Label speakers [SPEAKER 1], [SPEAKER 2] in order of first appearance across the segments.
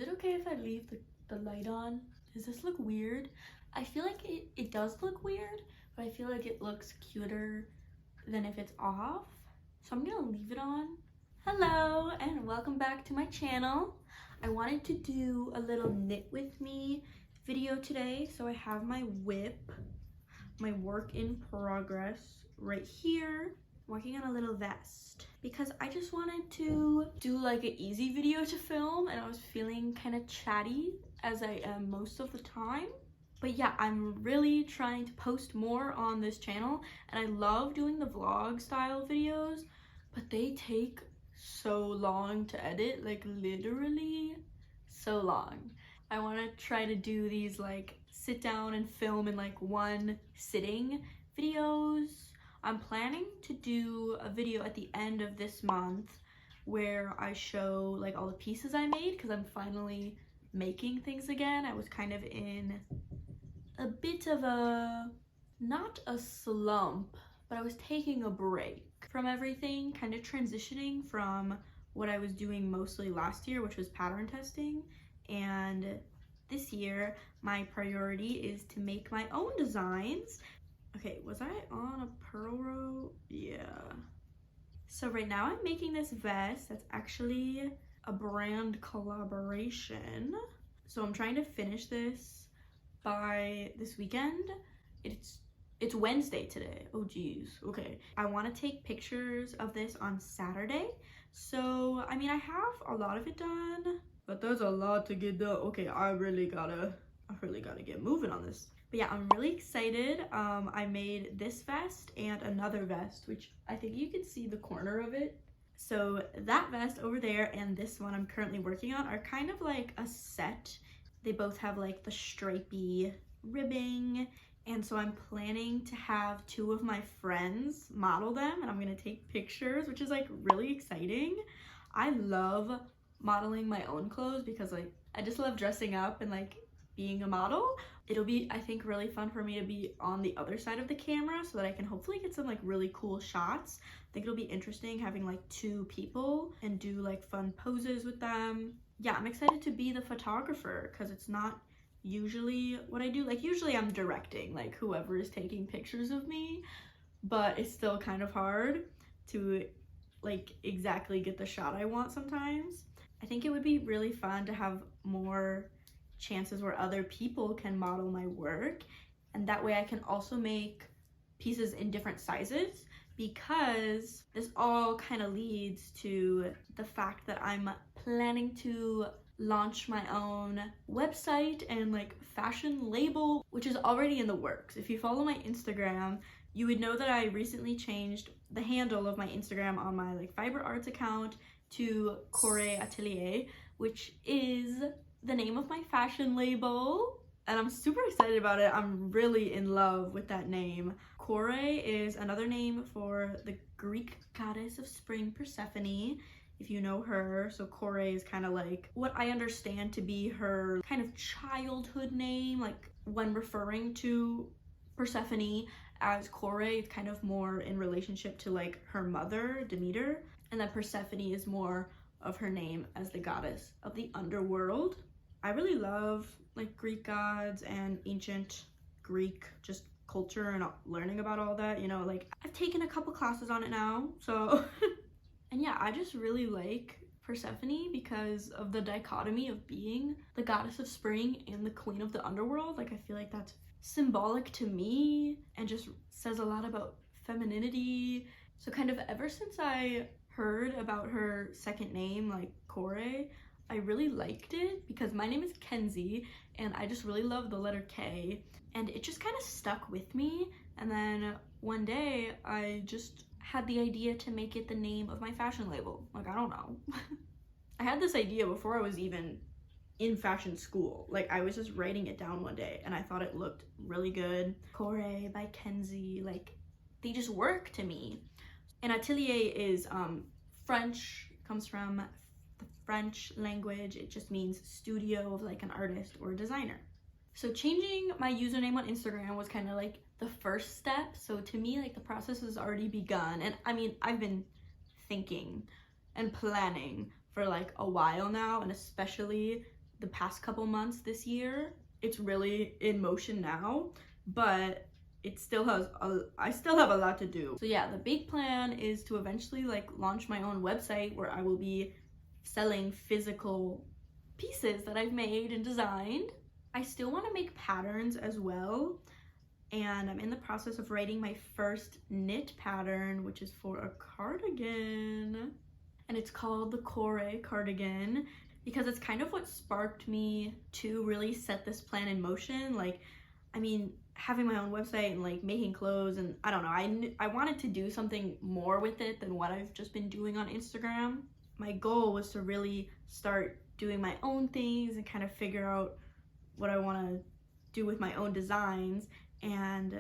[SPEAKER 1] Is it okay if I leave the light on? Does this look weird? I feel like it does look weird, but I feel like it looks cuter than if it's off. So I'm gonna leave it on. Hello and welcome back to my channel. I wanted to do a little knit with me video today. So I have my whip, my work in progress right here. Working on a little vest because I just wanted to do like an easy video to film, and I was feeling kind of chatty as I am most of the time. But yeah, I'm really trying to post more on this channel, and I love doing the vlog style videos, but they take so long to edit, like literally so long. I want to try to do these like sit down and film in like one sitting videos. I'm planning to do a video at the end of this month where I show like all the pieces I made, because I'm finally making things again. I was kind of in a bit of not a slump, but I was taking a break from everything, kind of transitioning from what I was doing mostly last year, which was pattern testing. And this year, my priority is to make my own designs. Okay, was I on a purl row? Yeah. So right now I'm making this vest that's actually a brand collaboration. So I'm trying to finish this by this weekend. It's Wednesday today. Oh geez. Okay. I want to take pictures of this on Saturday. So I mean, I have a lot of it done, but there's a lot to get done. Okay, I really gotta get moving on this. But yeah, I'm really excited. I made this vest and another vest, which I think you can see the corner of it. So that vest over there and this one I'm currently working on are kind of like a set. They both have like the stripy ribbing. And so I'm planning to have two of my friends model them, and I'm gonna take pictures, which is like really exciting. I love modeling my own clothes because like I just love dressing up and like being a model. It'll be, I think, really fun for me to be on the other side of the camera so that I can hopefully get some like really cool shots. I think it'll be interesting having like two people and do like fun poses with them. Yeah, I'm excited to be the photographer because it's not usually what I do. Like usually I'm directing like whoever is taking pictures of me, but it's still kind of hard to like exactly get the shot I want sometimes. I think it would be really fun to have more chances where other people can model my work, and that way I can also make pieces in different sizes, because this all kind of leads to the fact that I'm planning to launch my own website and like fashion label, which is already in the works. If you follow my Instagram, you would know that I recently changed the handle of my Instagram on my like Fiber Arts account to Core Atelier, which is the name of my fashion label, and I'm super excited about it. I'm really in love with that name. Core is another name for the Greek goddess of spring, Persephone, if you know her. So Core is kind of like what I understand to be her kind of childhood name, like when referring to Persephone as Core, it's kind of more in relationship to like her mother, Demeter, and then Persephone is more of her name as the goddess of the underworld. I really love like Greek gods and ancient Greek just culture and learning about all that, you know, like I've taken a couple classes on it now, so and yeah, I just really like Persephone because of the dichotomy of being the goddess of spring and the queen of the underworld. Like I feel like that's symbolic to me and just says a lot about femininity. So kind of ever since I heard about her second name, like Core, I really liked it because my name is Kenzie and I just really love the letter K, and it just kind of stuck with me. And then one day I just had the idea to make it the name of my fashion label. Like, I don't know. I had this idea before I was even in fashion school. Like I was just writing it down one day and I thought it looked really good. Core by Kenzie, like they just work to me. And atelier is French, comes from the French language. It just means studio of like an artist or a designer. So changing my username on Instagram was kind of like the first step. So to me, like the process has already begun. And I mean, I've been thinking and planning for like a while now, and especially the past couple months this year. It's really in motion now, but it still has I still have a lot to do. So yeah, the big plan is to eventually like launch my own website where I will be selling physical pieces that I've made and designed. I still want to make patterns as well, and I'm in the process of writing my first knit pattern, which is for a cardigan, and it's called the Core cardigan because it's kind of what sparked me to really set this plan in motion. Like, I mean, having my own website and like making clothes, and I don't know, I wanted to do something more with it than what I've just been doing on Instagram. My goal was to really start doing my own things and kind of figure out what I want to do with my own designs. And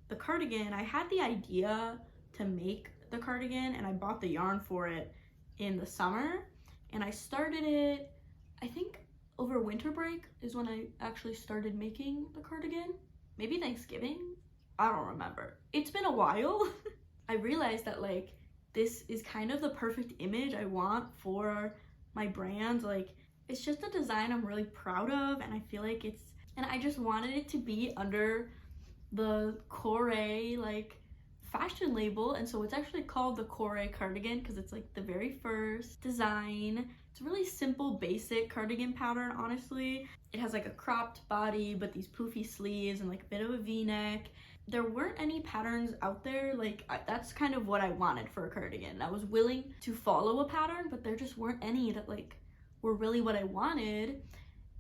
[SPEAKER 1] the cardigan, I had the idea to make the cardigan and I bought the yarn for it in the summer, and I started it, I think over winter break is when I actually started making the cardigan. Maybe Thanksgiving? I don't remember. It's been a while. I realized that like this is kind of the perfect image I want for my brand. Like, it's just a design I'm really proud of, and I feel like and I just wanted it to be under the Core like fashion label, and so it's actually called the Core cardigan because it's like the very first design. It's a really simple, basic cardigan pattern, honestly. It has like a cropped body, but these poofy sleeves and like a bit of a v-neck. There weren't any patterns out there, like that's kind of what I wanted for a cardigan. I was willing to follow a pattern, but there just weren't any that like were really what I wanted.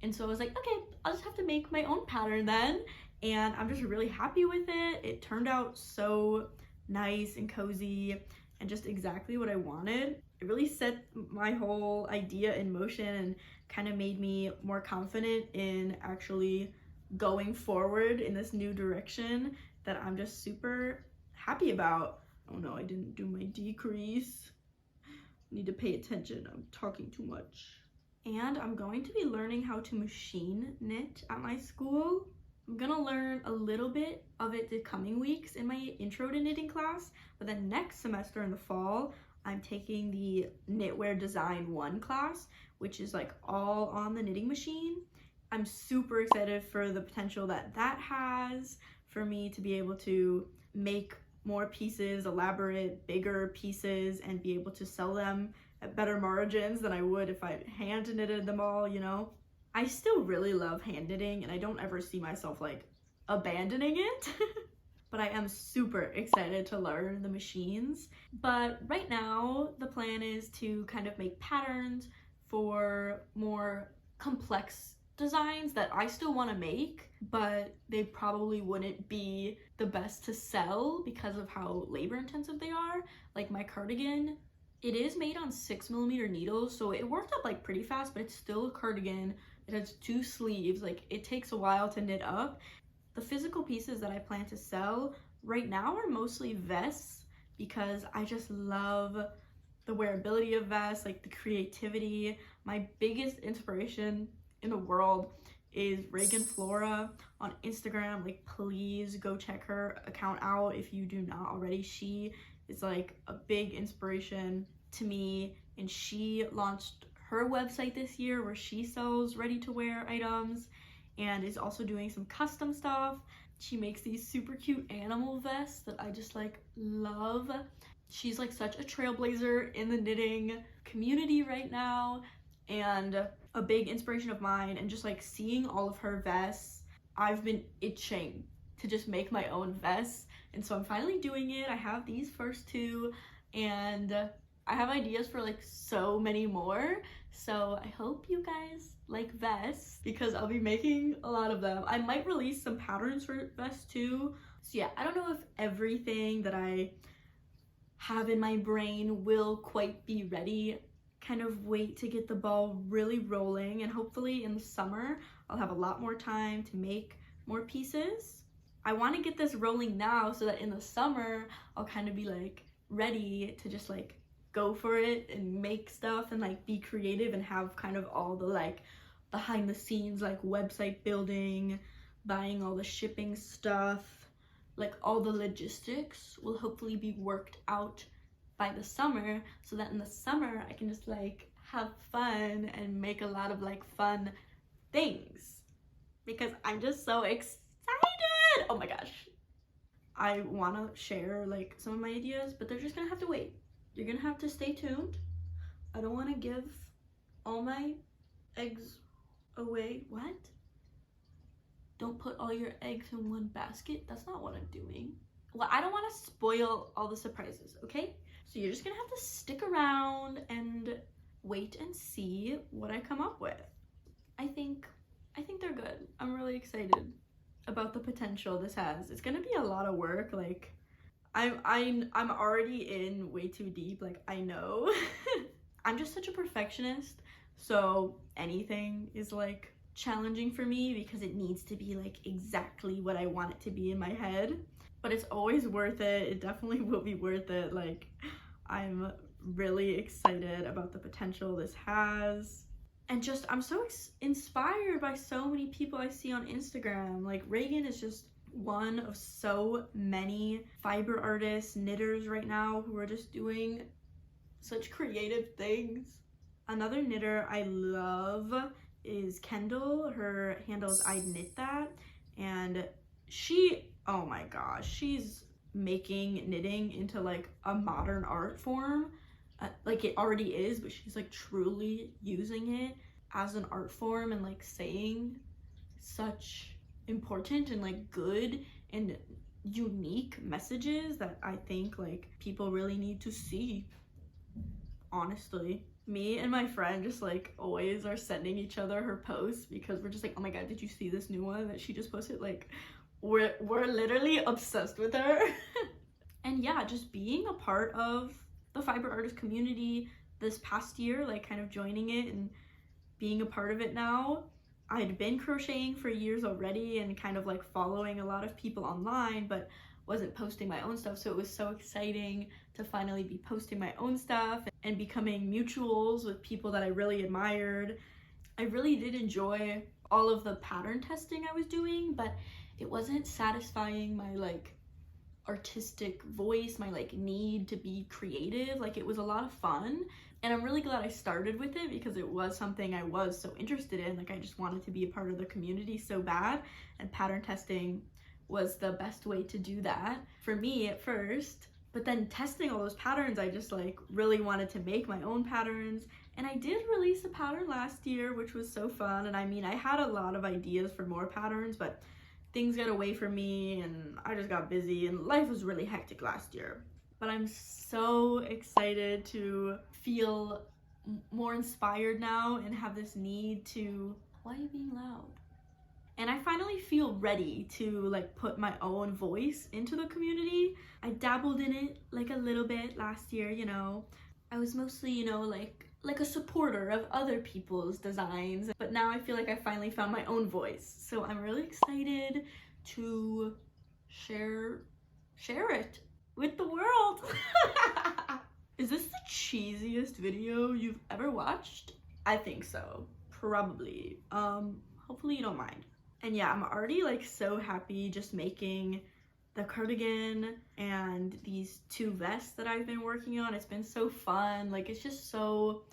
[SPEAKER 1] And so I was like, okay, I'll just have to make my own pattern then. And I'm just really happy with it. It turned out so nice and cozy and just exactly what I wanted. It really set my whole idea in motion and kind of made me more confident in actually going forward in this new direction that I'm just super happy about. Oh no, I didn't do my decrease. Need to pay attention, I'm talking too much. And I'm going to be learning how to machine knit at my school. I'm gonna learn a little bit of it the coming weeks in my intro to knitting class, but then next semester in the fall, I'm taking the Knitwear Design 1 class, which is like all on the knitting machine. I'm super excited for the potential that that has for me to be able to make more pieces, elaborate, bigger pieces, and be able to sell them at better margins than I would if I hand knitted them all, you know? I still really love hand knitting and I don't ever see myself like abandoning it. But I am super excited to learn the machines. But right now, the plan is to kind of make patterns for more complex designs that I still want to make, but they probably wouldn't be the best to sell because of how labor intensive they are. Like my cardigan, it is made on 6mm needles, so it worked up like pretty fast, but it's still a cardigan. It has 2 sleeves, like it takes a while to knit up. The physical pieces that I plan to sell right now are mostly vests because I just love the wearability of vests, like the creativity. My biggest inspiration in the world is Reagan Flora on Instagram. Like, please go check her account out if you do not already. She is like a big inspiration to me, and she launched her website this year where she sells ready-to-wear items and is also doing some custom stuff. She makes these super cute animal vests that I just like love. She's like such a trailblazer in the knitting community right now and a big inspiration of mine, and just like seeing all of her vests, I've been itching to just make my own vests, and so I'm finally doing it. I have these first 2 and I have ideas for like so many more, so I hope you guys like vests because I'll be making a lot of them. I might release some patterns for vests too. So yeah, I don't know if everything that I have in my brain will quite be ready. Kind of wait to get the ball really rolling, and hopefully in the summer I'll have a lot more time to make more pieces. I want to get this rolling now so that in the summer I'll kind of be like ready to just like go for it and make stuff and like be creative and have kind of all the like behind the scenes like website building, buying all the shipping stuff, like all the logistics will hopefully be worked out by the summer, so that in the summer I can just like have fun and make a lot of like fun things because I'm just so excited. Oh my gosh. I want to share like some of my ideas, but they're just gonna have to wait. You're gonna have to stay tuned. I don't want to give all my eggs away. What? Don't put all your eggs in one basket. That's not what I'm doing. Well, I don't want to spoil all the surprises, okay? So you're just gonna have to stick around and wait and see what I come up with. I think they're good. I'm really excited about the potential this has. It's gonna be a lot of work. Like I'm already in way too deep. Like I know. I'm just such a perfectionist, so anything is like challenging for me because it needs to be like exactly what I want it to be in my head. But it's always worth it. It definitely will be worth it. Like I'm really excited about the potential this has. And just I'm so inspired by so many people I see on Instagram. Like Reagan is just one of so many fiber artists, knitters right now who are just doing such creative things. Another knitter I love is Kendall. Her handle is I Knit That, and she, oh my gosh, she's making knitting into like a modern art form. Like it already is, but she's like truly using it as an art form and like saying such important and like good and unique messages that I think like people really need to see. Honestly, me and my friend just like always are sending each other her posts because we're just like, oh my god, did you see this new one that she just posted? Like we're literally obsessed with her. And yeah, just being a part of the fiber artist community this past year, like kind of joining it and being a part of it now. I'd been crocheting for years already and kind of like following a lot of people online, but wasn't posting my own stuff. So it was so exciting to finally be posting my own stuff and becoming mutuals with people that I really admired. I really did enjoy all of the pattern testing I was doing, but it wasn't satisfying my like artistic voice, my like need to be creative. Like it was a lot of fun, and I'm really glad I started with it because it was something I was so interested in. Like I just wanted to be a part of the community so bad, and pattern testing was the best way to do that for me at first. But then testing all those patterns, I just like really wanted to make my own patterns, and I did release a pattern last year, which was so fun. And I mean, I had a lot of ideas for more patterns, but things got away from me and I just got busy and life was really hectic last year. But I'm so excited to feel more inspired now and have this need to, why are you being loud? And I finally feel ready to like put my own voice into the community. I dabbled in it like a little bit last year, you know. I was mostly, you know, like a supporter of other people's designs, but now I feel like I finally found my own voice. So I'm really excited to share it with the world. Is this the cheesiest video you've ever watched? I think so, probably. Hopefully you don't mind. And yeah, I'm already like so happy just making the cardigan and these two vests that I've been working on. It's been so fun. Like it's just so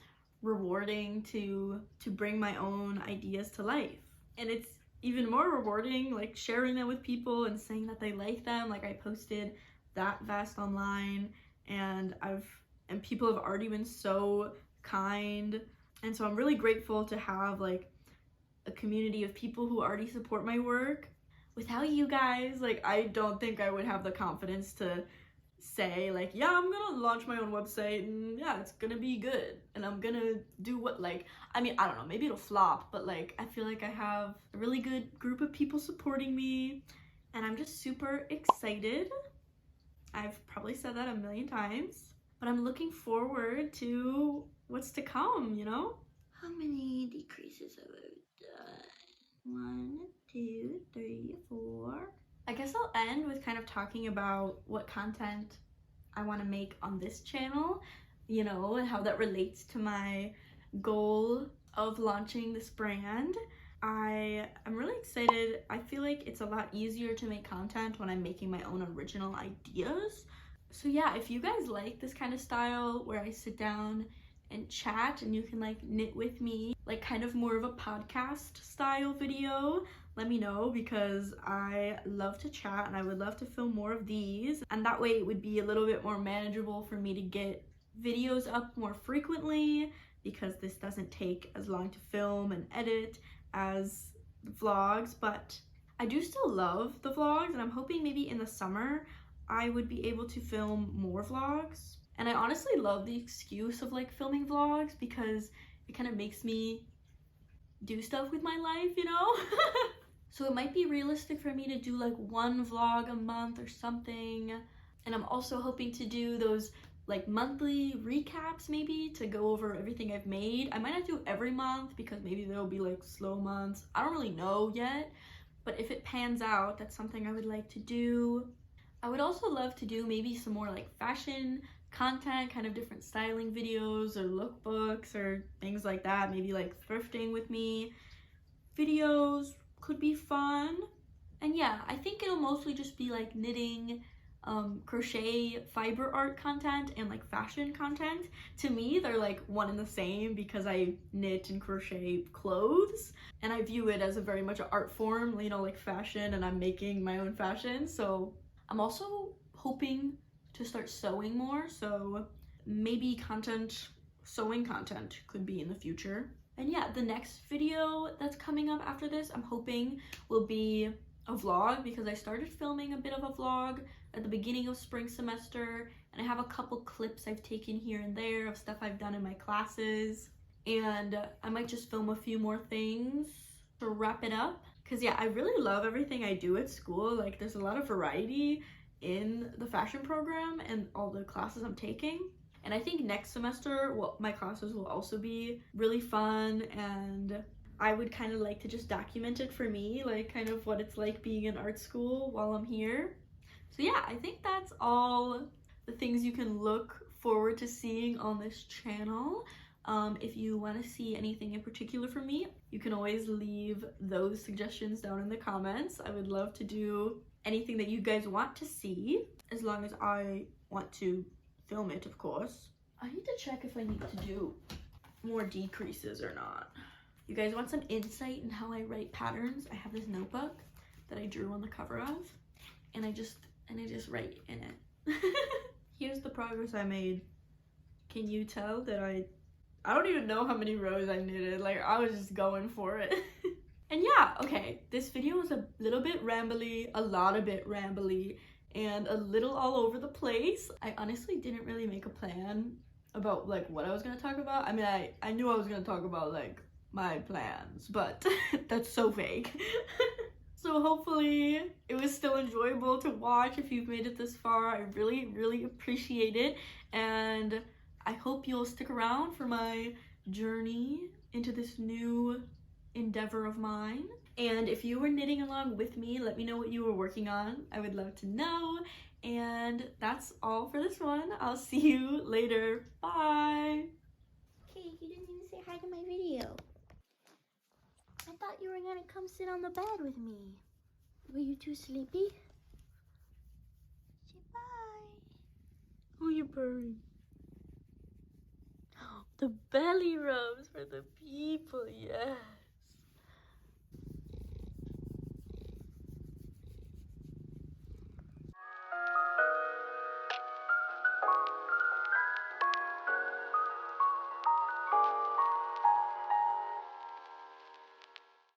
[SPEAKER 1] rewarding to bring my own ideas to life. And it's even more rewarding like sharing them with people and saying that they like them. Like I posted that vest online and people have already been so kind. And so I'm really grateful to have like a community of people who already support my work. Without you guys, like I don't think I would have the confidence to say like, yeah, I'm gonna launch my own website and yeah, it's gonna be good and I'm gonna do what, like, I mean, I don't know, maybe it'll flop, but like I feel like I have a really good group of people supporting me and I'm just super excited. I've probably said that a million times, but I'm looking forward to what's to come, you know? How many decreases have I done? 1, 2, 3, 4. I guess I'll end with kind of talking about what content I want to make on this channel, you know, and how that relates to my goal of launching this brand. I'm really excited. I feel like it's a lot easier to make content when I'm making my own original ideas. So yeah, if you guys like this kind of style where I sit down and chat, and you can like knit with me, like kind of more of a podcast style video, let me know, because I love to chat and I would love to film more of these, and that way it would be a little bit more manageable for me to get videos up more frequently, because this doesn't take as long to film and edit as the vlogs. But I do still love the vlogs, and I'm hoping maybe in the summer I would be able to film more vlogs. And I honestly love the excuse of like filming vlogs, because it kind of makes me do stuff with my life, you know? So it might be realistic for me to do like one vlog a month or something. And I'm also hoping to do those like monthly recaps, maybe, to go over everything I've made. I might not do every month, because maybe there'll be like slow months. I don't really know yet, but if it pans out, that's something I would like to do. I would also love to do maybe some more like fashion content, kind of different styling videos or lookbooks or things like that. Maybe like thrifting with me videos could be fun. And yeah, I think it'll mostly just be like knitting, crochet, fiber art content, and like fashion content. To me, they're like one and the same, because I knit and crochet clothes, and I view it as a very much an art form, you know, like fashion, and I'm making my own fashion. So I'm also hoping to start sewing more, so maybe sewing content could be in the future. And yeah, the next video that's coming up after this, I'm hoping will be a vlog, because I started filming a bit of a vlog at the beginning of spring semester, and I have a couple clips I've taken here and there of stuff I've done in my classes, and I might just film a few more things to wrap it up, because yeah, I really love everything I do at school. Like, there's a lot of variety in the fashion program and all the classes I'm taking. And I think next semester, well, my classes will also be really fun, and I would kind of like to just document it for me, like kind of what it's like being in art school while I'm here. So yeah, I think that's all the things you can look forward to seeing on this channel. If you want to see anything in particular from me, you can always leave those suggestions down in the comments. I would love to do anything that you guys want to see, as long as I want to film it, of course. I need to check if I need to do more decreases or not. You guys want some insight in how I write patterns? I have this notebook that I drew on the cover of, and I just write in it. Here's the progress I made. Can you tell that I don't even know how many rows I knitted. Like, I was just going for it. And yeah, okay, this video was a little bit rambly, a lot of bit rambly, and a little all over the place. I honestly didn't really make a plan about like what I was gonna talk about. I mean, I knew I was gonna talk about like my plans, but that's so vague. So hopefully it was still enjoyable to watch if you've made it this far. I really appreciate it, and I hope you'll stick around for my journey into this new endeavor of mine. And if you were knitting along with me, let me know what you were working on. I would love to know. And that's all for this one. I'll see you later. Bye.
[SPEAKER 2] Okay, you didn't even say hi to my video. I thought you were gonna come sit on the bed with me. Were you too sleepy? Say bye.
[SPEAKER 1] Who you purring? The belly rubs for the people, yes.